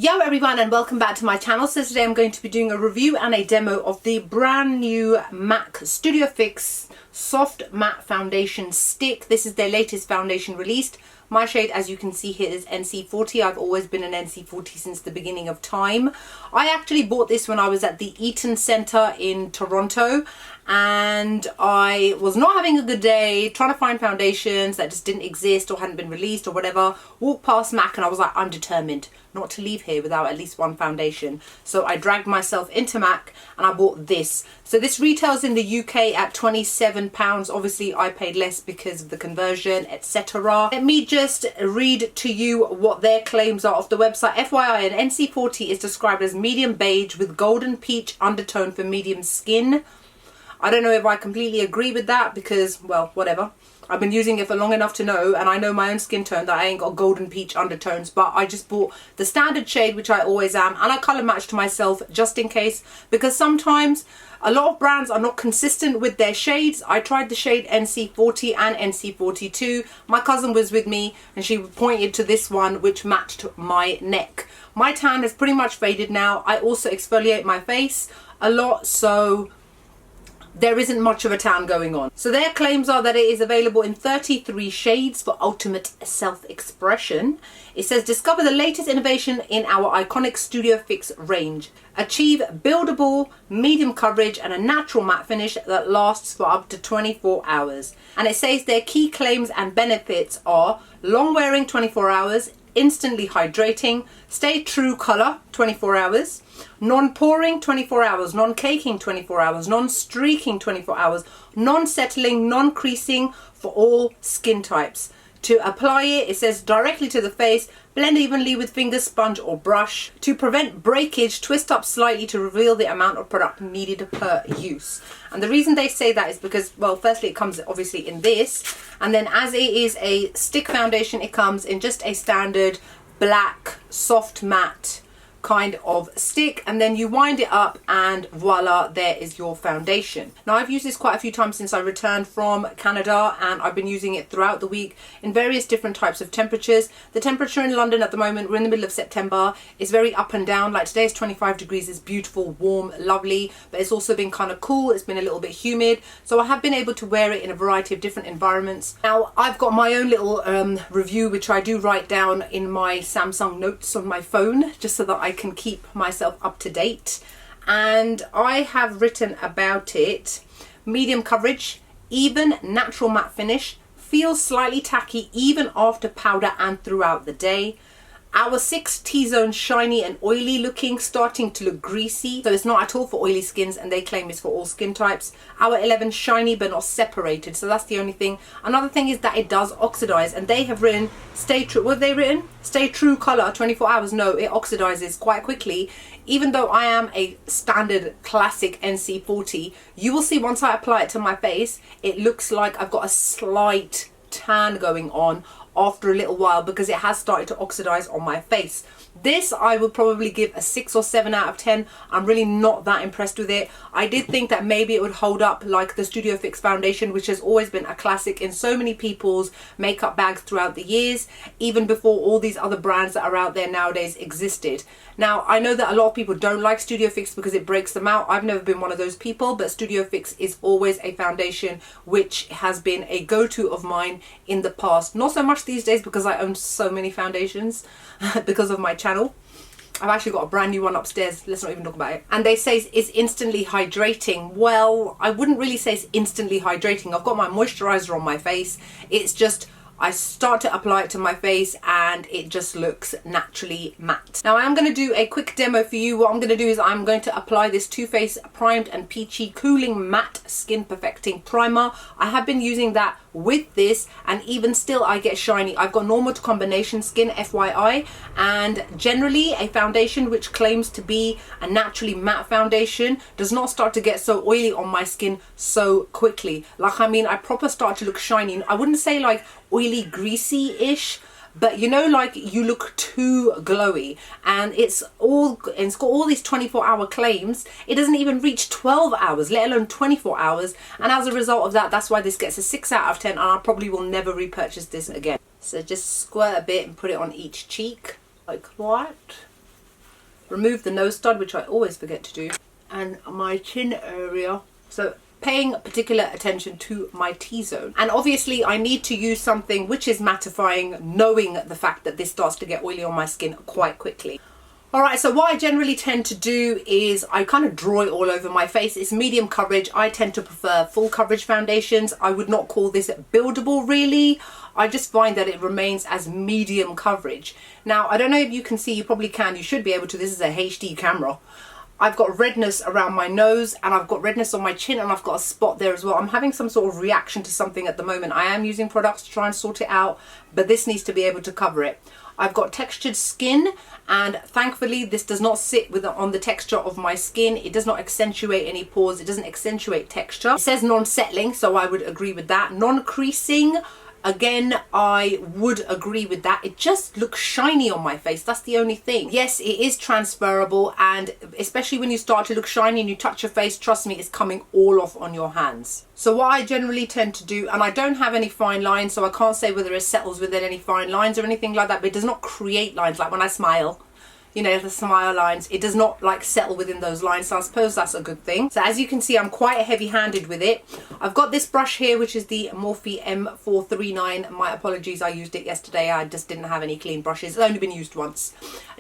Yo everyone, and welcome back to my channel. So today I'm going to be doing a review and a demo of the brand new MAC Studio Fix Soft Matte Foundation Stick. This is their latest foundation released. My shade, as you can see here, is NC40. I've always been an NC40 since the beginning of time. I actually bought this when I was at the Eaton Centre in Toronto, and I was not having a good day trying to find foundations that just didn't exist or hadn't been released or whatever. Walked past MAC and I was like, I'm determined not to leave here without at least one foundation. So I dragged myself into MAC and I bought this. So this retails in the UK at £27. Obviously I paid less because of the conversion, etc. Let me just read to you what their claims are off the website. FYI, an NC40 is described as medium beige with golden peach undertone for medium skin. I don't know if I completely agree with that because, well, whatever. I've been using it for long enough to know, and I know my own skin tone, that I ain't got golden peach undertones, but I just bought the standard shade, which I always am, and I colour matched myself just in case, because sometimes a lot of brands are not consistent with their shades. I tried the shade NC40 and NC42. My cousin was with me and she pointed to this one which matched my neck. My tan has pretty much faded now. I also exfoliate my face a lot, so there isn't much of a tan going on. So their claims are that it is available in 33 shades for ultimate self-expression. It says, discover the latest innovation in our iconic Studio Fix range. Achieve buildable, medium coverage and a natural matte finish that lasts for up to 24 hours. And it says their key claims and benefits are long wearing 24 hours, instantly hydrating, stay true color 24 hours, non-poring 24 hours, non-caking 24 hours, non-streaking 24 hours, non-settling, non-creasing for all skin types. To apply it, it says directly to the face, blend evenly with finger, sponge or brush. To prevent breakage, twist up slightly to reveal the amount of product needed per use. And the reason they say that is because, well, firstly it comes obviously in this, and then as it is a stick foundation, it comes in just a standard black soft matte kind of stick, and then you wind it up and voila, there is your foundation. Now I've used this quite a few times since I returned from Canada, and I've been using it throughout the week in various different types of temperatures. The temperature in London at the moment, we're in the middle of September, is very up and down. Like today is 25 degrees, it's beautiful, warm, lovely, but it's also been kind of cool, it's been a little bit humid, so I have been able to wear it in a variety of different environments. Now I've got my own little review which I do write down in my Samsung notes on my phone just so that I can keep myself up to date, and I have written about it: medium coverage, even natural matte finish, feels slightly tacky even after powder and throughout the day. Hour 6 T-zone shiny and oily looking, starting to look greasy, so it's not at all for oily skins, and they claim it's for all skin types. Hour 11 shiny but not separated, so that's the only thing. Another thing is that it does oxidize, and they have written stay true. What have they written? Stay true color 24 hours. No, it oxidizes quite quickly. Even though I am a standard classic NC40, you will see once I apply it to my face, it looks like I've got a slight tan going on after a little while because it has started to oxidize on my face. This I would probably give a 6 or 7 out of 10. I'm really not that impressed with it. I did think that maybe it would hold up like the Studio Fix foundation, which has always been a classic in so many people's makeup bags throughout the years, even before all these other brands that are out there nowadays existed. Now I know that a lot of people don't like Studio Fix because it breaks them out. I've never been one of those people, but Studio Fix is always a foundation which has been a go-to of mine in the past. Not so much these days because I own so many foundations because of my channel. I've actually got a brand new one upstairs, let's not even talk about it. And they say it's instantly hydrating. Well, I wouldn't really say it's instantly hydrating. I've got my moisturizer on my face. It's just, I start to apply it to my face and it just looks naturally matte. Now I am going to do a quick demo for you. What I'm going to do is I'm going to apply this Too Faced Primed and Peachy Cooling Matte Skin Perfecting Primer. I have been using that with this, and even still I get shiny. I've got normal to combination skin, FYI, and generally a foundation which claims to be a naturally matte foundation does not start to get so oily on my skin so quickly. Like, I mean, I proper start to look shiny. I wouldn't say like oily, greasy-ish, but you know, like you look too glowy, and it's got all these 24-hour claims. It doesn't even reach 12 hours, let alone 24 hours, and as a result of that, that's why this gets a 6 out of 10, and I probably will never repurchase this again. So just squirt a bit and put it on each cheek like that. remove the nose stud, which I always forget to do, and my chin area. So paying particular attention to my T-zone. And obviously I need to use something which is mattifying, knowing the fact that this starts to get oily on my skin quite quickly. Alright, so what I generally tend to do is I kind of draw it all over my face. It's medium coverage. I tend to prefer full coverage foundations. I would not call this buildable really. I just find that it remains as medium coverage. Now, I don't know if you can see, you probably can, you should be able to. This is a HD camera. I've got redness around my nose and I've got redness on my chin and I've got a spot there as well. I'm having some sort of reaction to something at the moment. I am using products to try and sort it out, but this needs to be able to cover it. I've got textured skin, and thankfully this does not sit on the texture of my skin. It does not accentuate any pores. It doesn't accentuate texture. It says non-settling, so I would agree with that. Non-creasing, again, I would agree with that. It just looks shiny on my face. That's the only thing. Yes, it is transferable, and especially when you start to look shiny and you touch your face, trust me, it's coming all off on your hands. So what I generally tend to do, and I don't have any fine lines, so I can't say whether it settles within any fine lines or anything like that, but it does not create lines. Like when I smile, you know, the smile lines, it does not like settle within those lines, so I suppose that's a good thing. So as you can see, I'm quite heavy-handed with it. I've got this brush here, which is the Morphe M439. My apologies, I used it yesterday. I just didn't have any clean brushes. It's only been used once.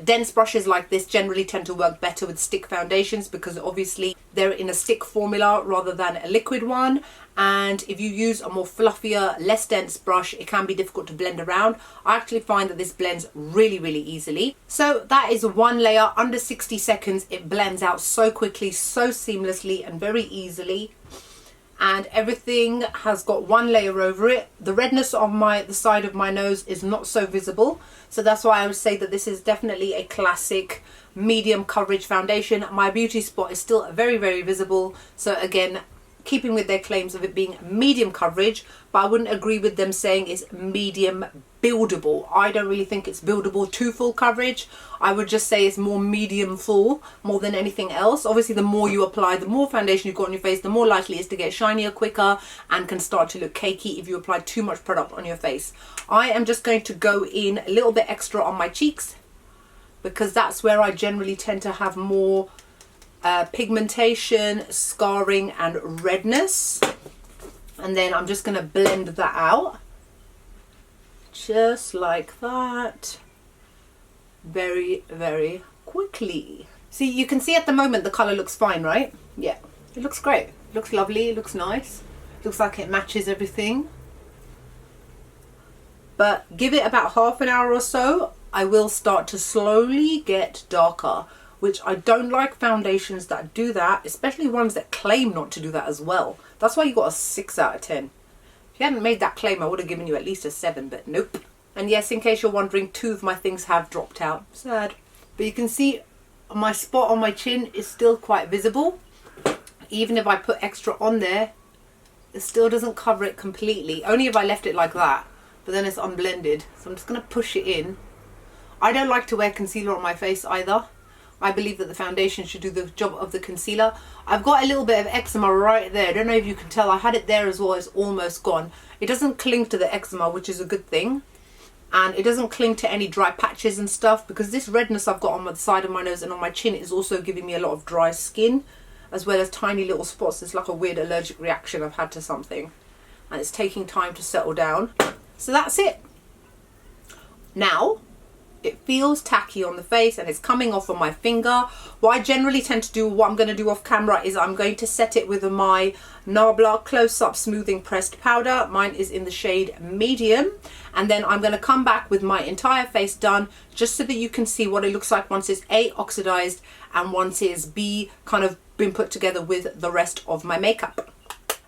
Dense brushes like this generally tend to work better with stick foundations because obviously they're in a stick formula rather than a liquid one. And if you use a more fluffier, less dense brush, it can be difficult to blend around. I actually find that this blends really, really easily. So that is one layer. Under 60 seconds, it blends out so quickly, so seamlessly and very easily. And everything has got one layer over it. The redness on the side of my nose is not so visible. So that's why I would say that this is definitely a classic medium coverage foundation. My beauty spot is still very, very visible. So again, keeping with their claims of it being medium coverage, but I wouldn't agree with them saying it's medium buildable. I don't really think it's buildable to full coverage. I would just say it's more medium full more than anything else. Obviously, the more you apply, the more foundation you've got on your face, the more likely it is to get shinier quicker and can start to look cakey if you apply too much product on your face. I am just going to go in a little bit extra on my cheeks because that's where I generally tend to have more pigmentation, scarring and redness. And then I'm just going to blend that out just like that, very, very quickly. See, you can see at the moment the colour looks fine, right? Yeah, it looks great. It looks lovely, it looks nice. It looks like it matches everything. But give it about half an hour or so, I will start to slowly get darker, which I don't like foundations that do that, especially ones that claim not to do that as well. That's why you got a 6 out of 10. If you hadn't made that claim, I would have given you at least a 7, but nope. And yes, in case you're wondering, 2 of my things have dropped out. Sad. But you can see my spot on my chin is still quite visible. Even if I put extra on there, it still doesn't cover it completely. Only if I left it like that, but then it's unblended. So I'm just gonna push it in. I don't like to wear concealer on my face either. I believe that the foundation should do the job of the concealer. I've got a little bit of eczema right there. I don't know if you can tell. I had it there as well. It's almost gone. It doesn't cling to the eczema, which is a good thing. And it doesn't cling to any dry patches and stuff, because this redness I've got on the side of my nose and on my chin is also giving me a lot of dry skin, as well as tiny little spots. It's like a weird allergic reaction I've had to something. And it's taking time to settle down. So that's it. Now, it feels tacky on the face and it's coming off on my finger. What I generally tend to do, what I'm going to do off camera, is I'm going to set it with my Nabla Close-Up Smoothing Pressed Powder. Mine is in the shade Medium. And then I'm going to come back with my entire face done, just so that you can see what it looks like once it's A, oxidized, and once it's B, kind of been put together with the rest of my makeup.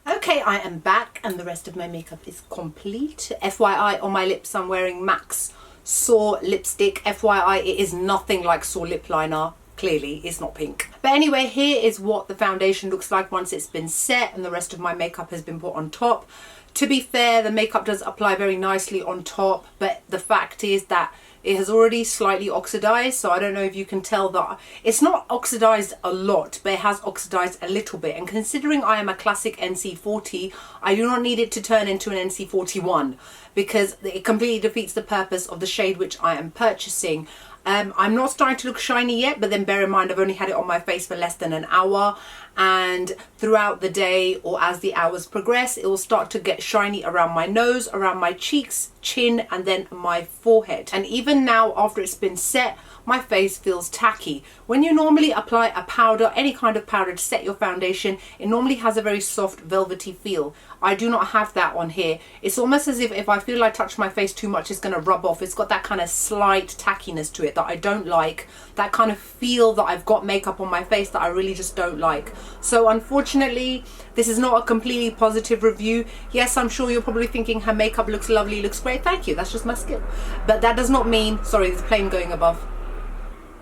Okay, I am back and the rest of my makeup is complete. FYI, on my lips I'm wearing MAC's Soar lipstick. FYI, it is nothing like Soar lip liner. Clearly, it's not pink. But anyway, here is what the foundation looks like once it's been set and the rest of my makeup has been put on top. To be fair, the makeup does apply very nicely on top, but the fact is that it has already slightly oxidized, so I don't know if you can tell that it's not oxidized a lot, but it has oxidized a little bit. And considering I am a classic NC40, I do not need it to turn into an NC41, because it completely defeats the purpose of the shade which I am purchasing. I'm not starting to look shiny yet, but then bear in mind I've only had it on my face for less than an hour, and throughout the day or as the hours progress, it will start to get shiny around my nose, around my cheeks, chin, and then my forehead. And even now, after it's been set, my face feels tacky. When you normally apply a powder, any kind of powder to set your foundation, it normally has a very soft velvety feel. I do not have that on here. It's almost as if I feel I touch my face too much, it's going to rub off. It's got that kind of slight tackiness to it that I don't like. That kind of feel that I've got makeup on my face that I really just don't like. So unfortunately, this is not a completely positive review. Yes, I'm sure you're probably thinking her makeup looks lovely, looks great. Thank you, that's just my skill. But that does not mean, sorry, there's a plane going above.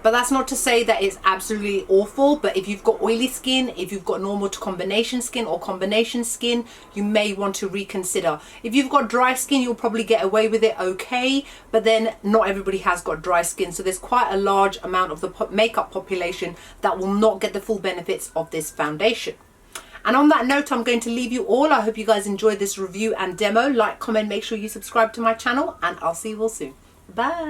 But that's not to say that it's absolutely awful. But if you've got oily skin, if you've got normal to combination skin or combination skin, you may want to reconsider. If you've got dry skin, you'll probably get away with it okay. But then not everybody has got dry skin. So there's quite a large amount of the makeup population that will not get the full benefits of this foundation. And on that note, I'm going to leave you all. I hope you guys enjoyed this review and demo. Like, comment, make sure you subscribe to my channel, and I'll see you all soon. Bye.